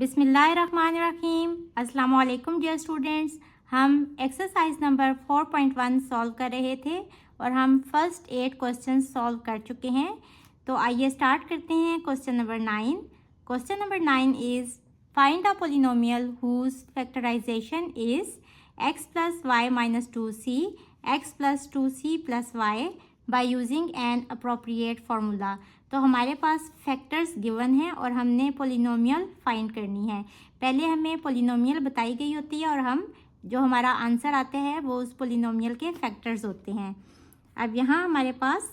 बिस्मिल्लाहिर्रहमानिर्रहीम। अस्सलाम वालेकुम डियर स्टूडेंट्स। हम एक्सरसाइज नंबर 4.1 सॉल्व कर रहे थे और हम फर्स्ट 8 क्वेश्चन सॉल्व कर चुके हैं। तो आइए स्टार्ट करते हैं question number 9। Question number 9 is find a polynomial whose factorization is x plus y minus 2c x plus 2c plus y by using an appropriate formula. तो हमारे पास फैक्टर्स गिवन हैं और हमने पोलिनोमियल फाइंड करनी है। पहले हमें पोलिनोमियल बताई गई होती है और हम जो हमारा आंसर आते हैं वो उस पोलिनोमियल के फैक्टर्स होते हैं। अब यहाँ हमारे पास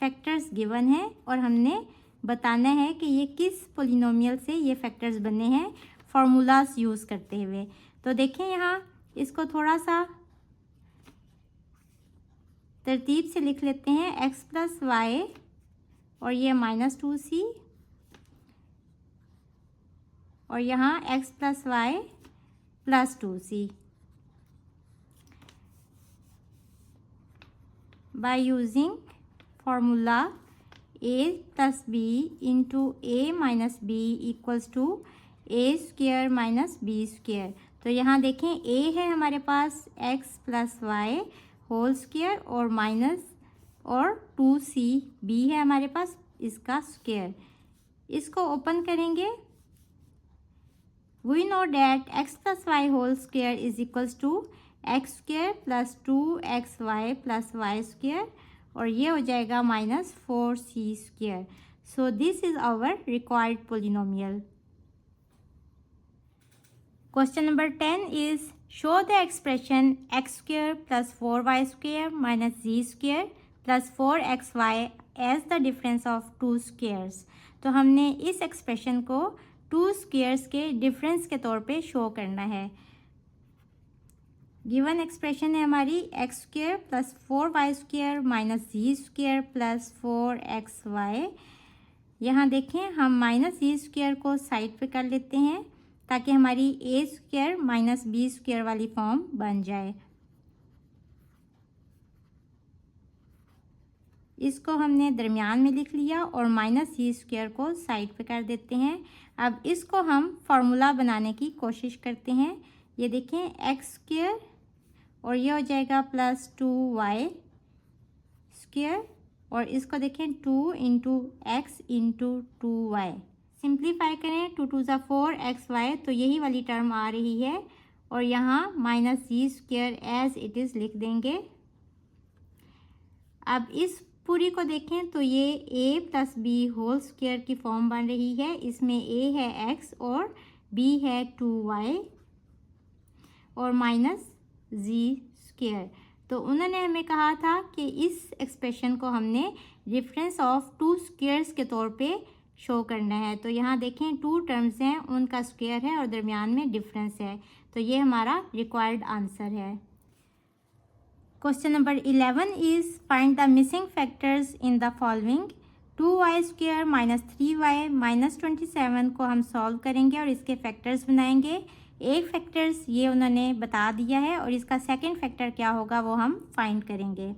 फैक्टर्स गिवन है और हमने बताना है कि ये किस पोलिनोमियल से ये फैक्टर्स बने हैं फार्मूलाज यूज़ करते हुए। तो देखें यहाँ इसको थोड़ा सा तरतीब से लिख लेते हैं। x प्लस वाई और ये माइनस 2c और यहाँ x plus y plus 2c by using formula a plus b into a minus b equals to a square minus b square. तो यहाँ देखें a है हमारे पास x plus y whole square और माइनस और 2c b है हमारे पास इसका स्क्वेयर। इसको ओपन करेंगे। We know that x plus y whole square is equals to x square plus 2xy plus y square और ये हो जाएगा minus 4c square. So this is our required polynomial. Question number 10 is show the expression x square plus 4y square minus z square plus 4xy as the difference of two squares. तो हमने इस expression को to squares के difference के तौर पे show करना है। गिवन एक्सप्रेशन है हमारी x square plus 4y square minus z square plus 4xy। यहाँ देखें हम माइनस z स्क्वेयर को साइड पे कर लेते हैं ताकि हमारी a square minus b square वाली फॉर्म बन जाए। इसको हमने दरमियान में लिख लिया और माइनस c स्क्वेयर को साइड पे कर देते हैं। अब इसको हम फार्मूला बनाने की कोशिश करते हैं। ये देखें x स्क्वेयर और ये हो जाएगा प्लस 2y स्क्वेयर और इसको देखें 2 into x into 2y। Simplify करें 2 2 ज़ा 4xy तो यही वाली टर्म आ रही है और यहाँ minus g square as it is लिख देंगे। अब इस पूरी को देखें तो ये a plus b whole square की फॉर्म बन रही है। इसमें a है x और b है 2y और माइनस z स्क्वेयर। तो उन्होंने हमें कहा था कि इस एक्सप्रेशन को हमने डिफरेंस ऑफ टू स्क्वेयर्स के तौर पे शो करना है। तो यहाँ देखें टू टर्म्स हैं उनका स्क्वेयर है और दरमियान में डिफरेंस है। तो ये हमारा रिक्वायर्ड आंसर है। Question number 11 is find the missing factors in the following. 2y square minus 3y minus 27 को हम सॉल्व करेंगे और इसके फैक्टर्स बनाएंगे। एक फैक्टर्स ये उन्होंने बता दिया है और इसका सेकंड फैक्टर क्या होगा वो हम फाइंड करेंगे।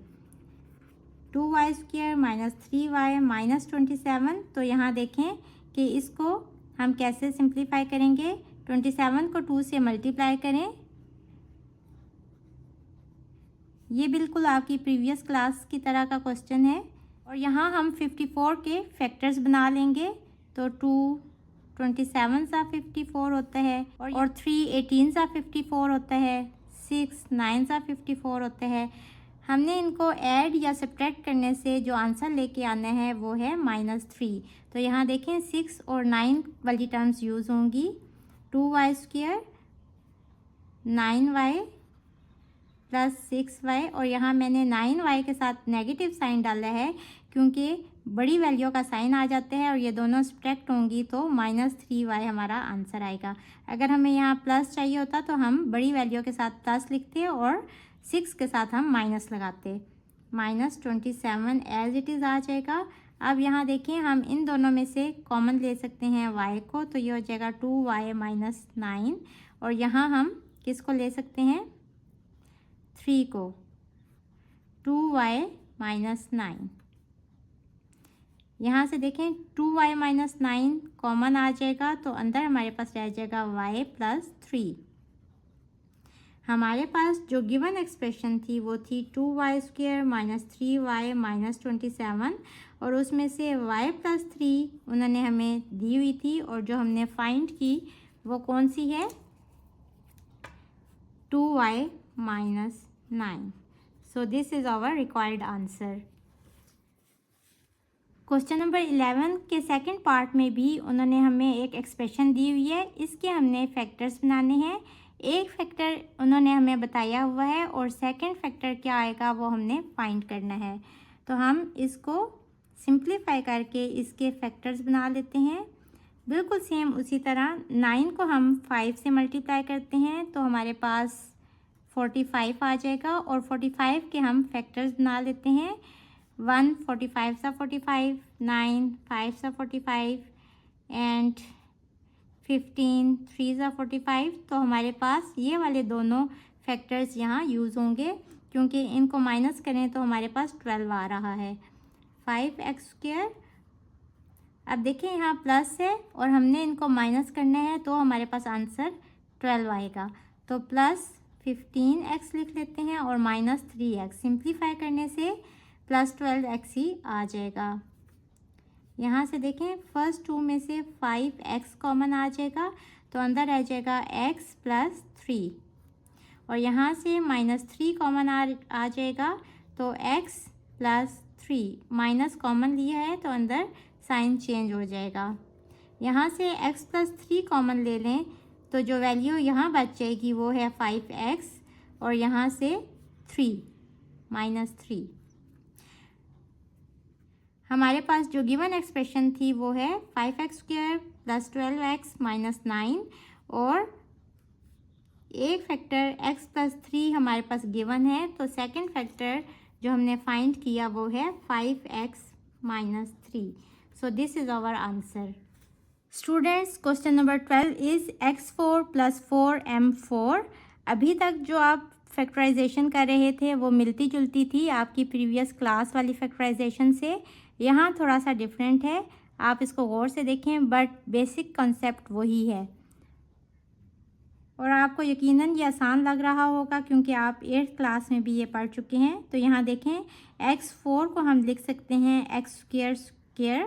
2y square minus 3y minus 27। तो यहाँ देखें कि इसको हम कैसे सिंप्लीफाई करेंगे। 27 को 2 से मल्टीप्लाई करें। ये बिल्कुल आपकी प्रीवियस क्लास की तरह का क्वेश्चन है और यहाँ हम 54 के फैक्टर्स बना लेंगे। तो 2 27 सा 54 होता है और 3 18 सा 54 होता है, 6 9 सा 54 होता है। हमने इनको ऐड या सब्ट्रैक्ट करने से जो आंसर लेके आना है वो है -3। तो यहाँ देखें 6 और 9 वाली टर्म्स यूज़ होंगी। 2y square 9y plus 6y और यहाँ मैंने 9y के साथ नेगेटिव साइन डाला है क्योंकि बड़ी वैल्यू का साइन आ जाता है और ये दोनों सब्ट्रैक्ट होंगी तो -3y हमारा आंसर आएगा। अगर हमें यहाँ प्लस चाहिए होता तो हम बड़ी वैल्यू के साथ प्लस लिखते और 6 के साथ हम माइनस लगाते। -27 एज इट इज़ आ जाएगा। अब यहाँ देखें हम इन दोनों में से कॉमन ले सकते हैं y को। तो ये हो जाएगा 2y माइनस 9 और यहाँ हम किसको ले सकते हैं 3 को 2y माइनस 9। यहाँ से देखें 2y माइनस 9 कॉमन आ जाएगा, तो अंदर हमारे पास रह जाएगा y प्लस 3। हमारे पास जो गिवन एक्सप्रेशन थी वो थी 2y square minus 3y minus 27, और उसमें से y प्लस 3 उन्होंने हमें दी हुई थी, और जो हमने फाइंड की वो कौन सी है, 2y minus 9। So this is our required answer. Question number 11 के सेकंड पार्ट में भी उन्होंने हमें एक एक्सप्रेशन दी हुई है, इसके हमने फैक्टर्स बनाने हैं। एक फैक्टर उन्होंने हमें बताया हुआ है और सेकंड फैक्टर क्या आएगा वो हमने फाइंड करना है। तो हम इसको सिंप्लीफाई करके इसके फैक्टर्स बना लेते हैं। बिल्कुल सेम उसी तरह 9 को हम 5 से मल्टीप्लाई करते हैं तो हमारे पास 45 आ जाएगा, और 45 के हम फैक्टर्स बना लेते हैं। 1 45 सा 45, 9 5 सा 45 एंड 15 3 सा 45। तो हमारे पास ये वाले दोनों फैक्टर्स यहाँ यूज़ होंगे, क्योंकि इनको माइनस करें तो हमारे पास 12 आ रहा है। 5x स्क्वायर, अब देखिए यहाँ प्लस है और हमने इनको माइनस करना है, तो हमारे पास आंसर 12 आएगा। तो प्लस 15x लिख लेते हैं और माइनस 3x, सिंप्लीफाई करने से प्लस 12x ही आ जाएगा। यहाँ से देखें फर्स्ट 2 में से 5x कॉमन आ जाएगा, तो अंदर रह जाएगा x प्लस 3, और यहाँ से माइनस 3 कॉमन आ जाएगा, तो x प्लस 3, माइनस कॉमन लिया है तो अंदर साइन चेंज हो जाएगा। यहाँ से x प्लस 3 कॉमन ले लें तो जो वैल्यू यहाँ बच जाएगी वो है 5x, और यहाँ से 3 माइनस 3। हमारे पास जो गिवन एक्सप्रेशन थी वो है 5x square plus 12x minus 9, और एक फैक्टर x प्लस 3 हमारे पास गिवन है, तो सेकंड फैक्टर जो हमने फाइंड किया वो है 5x minus 3। So this is our answer. Students, question number 12 is x4 plus 4m4। अभी तक जो आप फैक्टराइजेशन कर रहे थे वो मिलती जुलती थी आपकी प्रीवियस क्लास वाली फैक्टराइजेशन से। यहाँ थोड़ा सा डिफरेंट है, आप इसको गौर से देखें, बट बेसिक कॉन्सेप्ट वही है, और आपको यकीनन ये आसान लग रहा होगा क्योंकि आप 8th क्लास में भी ये पढ़ चुके हैं। तो यहाँ देखें x4 को हम लिख सकते हैं x स्क्वायर स्क्वायर,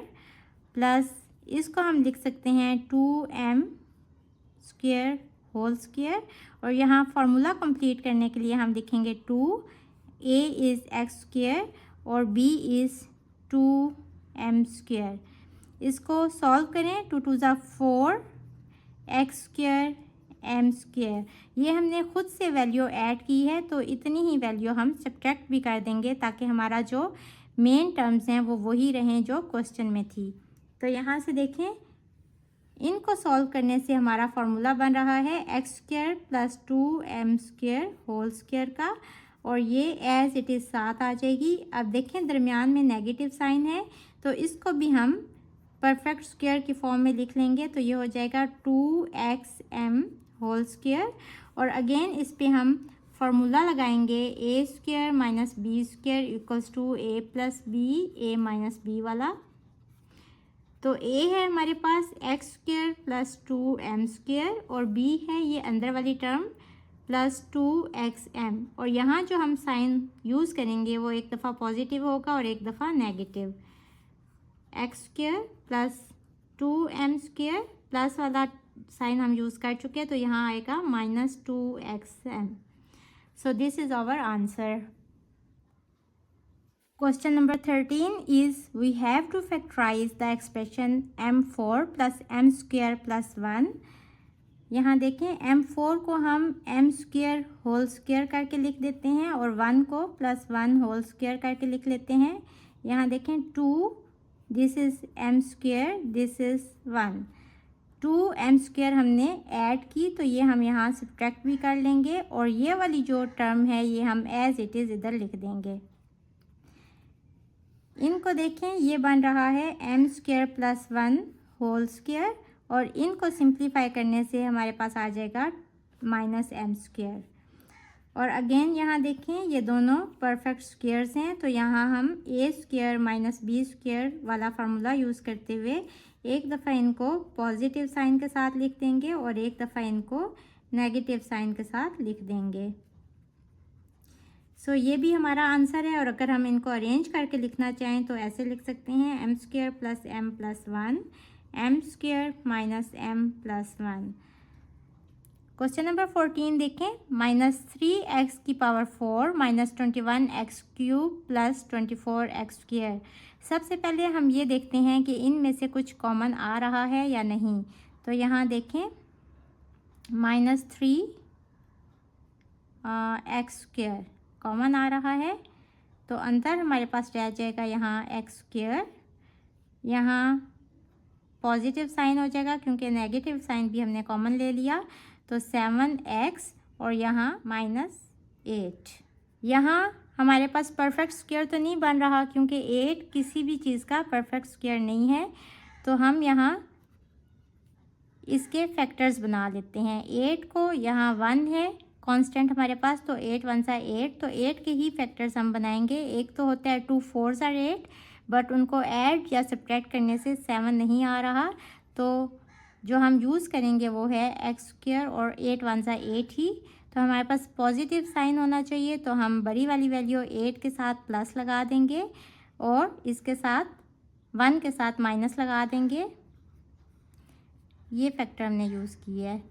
प्लस इसको हम लिख सकते हैं 2m स्क्वायर होल स्क्वायर, और यहाँ फार्मूला कंप्लीट करने के लिए हम लिखेंगे 2a इज़ x स्क्वायर और b इज़ 2m स्क्वायर। इसको सॉल्व करें, 2 2 ज़ा 4 x स्क्वायर m स्क्वायर। ये हमने खुद से वैल्यू ऐड की है, तो इतनी ही वैल्यू हम सब्ट्रैक्ट भी कर देंगे ताकि हमारा जो मेन टर्म्स हैं वो वही रहें जो क्वेश्चन में थी। तो यहाँ से देखें, इनको सॉल्व करने से हमारा फार्मूला बन रहा है x square plus 2m square whole square का, और ये एज इट इज़ साथ आ जाएगी। अब देखें दरमियान में नेगेटिव साइन है, तो इसको भी हम परफेक्ट स्क्वायर की फॉर्म में लिख लेंगे, तो ये हो जाएगा 2xm होल स्क्वायर, और अगेन इस पे हम फार्मूला लगाएंगे a square minus b square equals to a plus b, a minus b वाला। तो a है हमारे पास x square plus 2m square, और b है ये अंदर वाली टर्म प्लस 2xm, और यहाँ जो हम साइन यूज़ करेंगे वो एक दफ़ा पॉजिटिव होगा और एक दफ़ा negative. x square plus 2m square, plus वाला साइन हम यूज़ कर चुके हैं, तो यहाँ आएगा minus 2xm। So this is our answer. Question number 13 is we have to factorize the expression m4 plus m square plus 1। यहाँ देखें m4 को हम m स्क्वायर होल स्क्वायर करके लिख देते हैं और 1 को प्लस 1 होल स्क्वायर करके लिख लेते हैं। यहाँ देखें 2, this is m square, this is 1। 2m square हमने ऐड की, तो ये हम यहाँ सब्ट्रैक्ट भी कर लेंगे, और ये वाली जो टर्म है ये हम एज इट इज़ इधर लिख देंगे। इनको देखें, ये बन रहा है m square plus 1 whole square, और इनको सिंप्लीफाई करने से हमारे पास आ जाएगा माइनस m स्क्वायर। और अगेन यहाँ देखें ये दोनों परफेक्ट स्क्वायर्स हैं, तो यहाँ हम ए स्क्वायर माइनस बी स्क्वायर वाला फार्मूला यूज़ करते हुए एक दफ़ा इनको पॉजिटिव साइन के साथ लिख देंगे और एक दफ़ा इनको नेगेटिव साइन के साथ लिख देंगे। सो ये भी हमारा आंसर है। और अगर हम इनको अरेंज करके लिखना चाहें तो ऐसे लिख सकते हैं m square plus m plus one, m square minus m plus one. Question number 14 देखें, -3x⁴ minus 21x³ plus 24x²। सबसे पहले हम ये देखते हैं कि इनमें से कुछ कॉमन आ रहा है या नहीं। तो यहाँ देखें -3x² कॉमन आ रहा है, तो अंदर हमारे पास रह जाएगा यहाँ x², यहाँ पॉजिटिव साइन हो जाएगा क्योंकि नेगेटिव साइन भी हमने कॉमन ले लिया, तो 7x और यहाँ -8। यहाँ हमारे पास परफेक्ट स्क्वायर तो नहीं बन रहा क्योंकि 8 किसी भी चीज़ का परफेक्ट स्क्वायर नहीं है, तो हम यहाँ इसके फैक्टर्स बना लेते हैं। 8 को यहाँ 1 है कांस्टेंट हमारे पास, तो 8 1 सा 8, तो 8 के ही फैक्टर्स हम बनाएंगे। एक तो होता है 2 4 सा 8, बट उनको ऐड या सब्ट्रैक्ट करने से 7 नहीं आ रहा, तो जो हम यूज़ करेंगे वो है x² और 8 1 सा 8 ही। तो हमारे पास पॉजिटिव साइन होना चाहिए, तो हम बड़ी वाली वैल्यू 8 के साथ प्लस लगा देंगे और इसके साथ 1 के साथ माइनस लगा देंगे। ये फैक्टर हमने यूज़ किया है।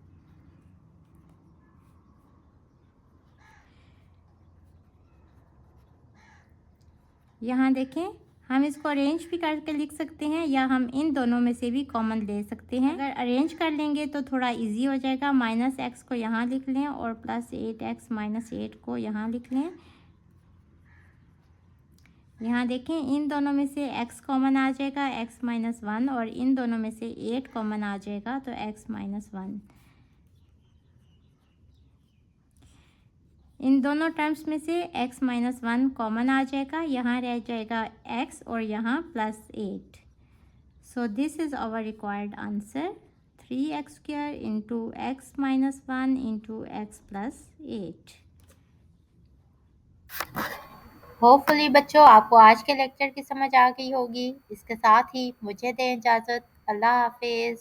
यहाँ देखें हम इसको अरेंज भी करके लिख सकते हैं या हम इन दोनों में से भी कॉमन ले सकते हैं। अगर अरेंज कर लेंगे तो थोड़ा इजी हो जाएगा। -x को यहाँ लिख लें और +8x - 8 को यहाँ लिख लें। यहाँ देखें इन दोनों में से x कॉमन आ जाएगा, x - 1, और इन दोनों में से 8 कॉमन आ जाएगा, तो x - 1। इन दोनों टर्म्स में से x - 1 कॉमन आ जाएगा, यहाँ रह जाएगा x और यहाँ +8। So this is our required answer, 3x² into x - 1 into x + 8। Hopefully बच्चों आपको आज के लेक्चर की समझ आ गई होगी। इसके साथ ही मुझे दें इजाज़त। अल्लाह हाफिज़।